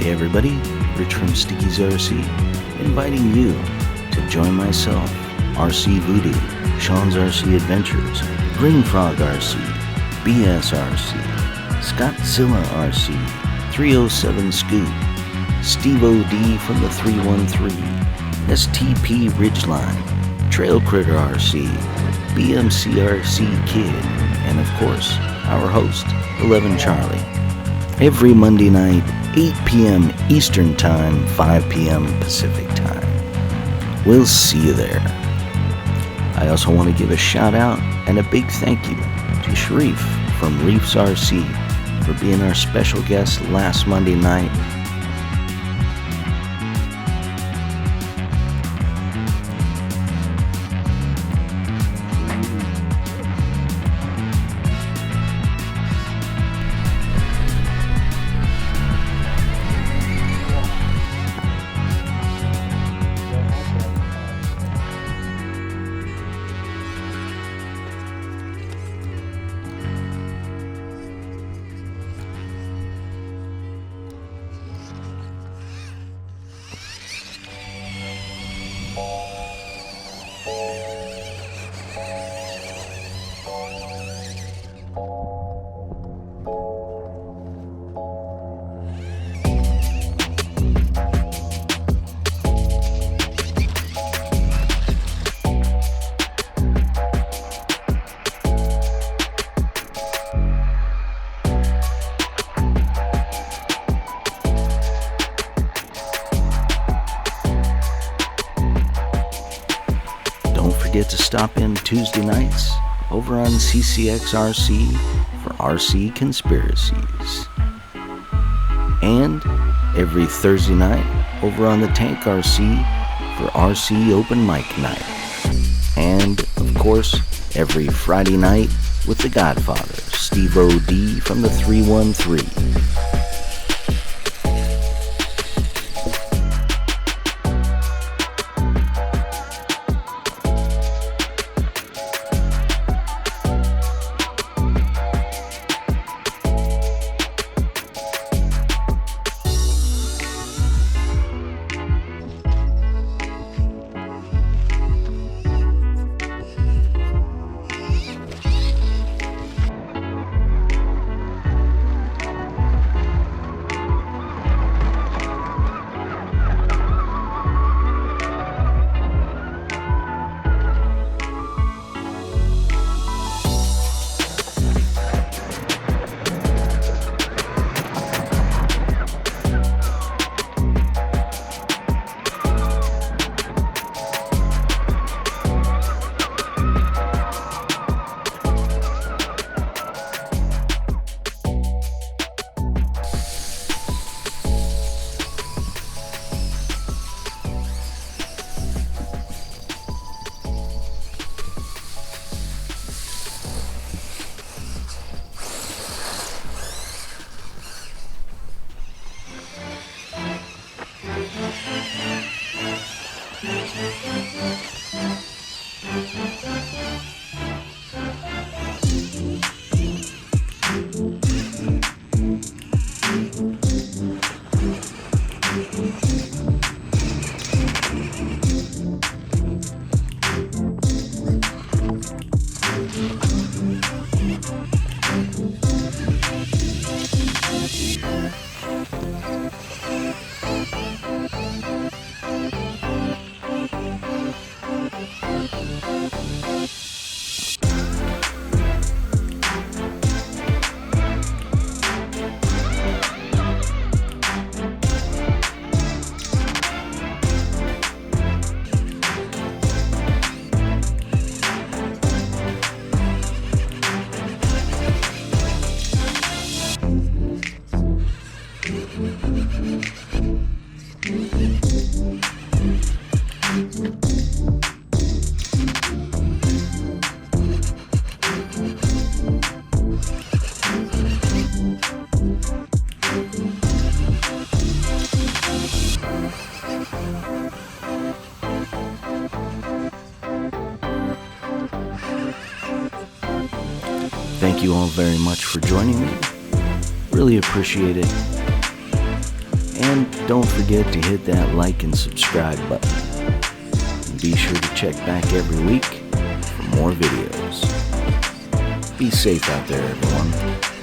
Hey everybody, Rich from CCxRC, inviting you to join myself, RC Voodoo, Sean's RC Adventures, Green Frog RC, BSRC, Scottzilla RC, 307 Scoop, Steve OD from the 313, STP Ridgeline, Trail Critter RC, BMCRC Kid, and of course, our host, 11 Charlie. Every Monday night, 8 p.m. Eastern Time, 5 p.m. Pacific Time. We'll see you there. I also want to give a shout out and a big thank you to Sharif from Reefs RC for being our special guest last Monday night. Get to stop in Tuesday nights over on CCxRC for RC Conspiracies, and every Thursday night over on the Tank RC for RC Open Mic Night, and of course every Friday night with the Godfather, Steve OD from the 313. you all very much for joining me. Really appreciate it. And don't forget to hit that like and subscribe button. And be sure to check back every week for more videos. Be safe out there, everyone.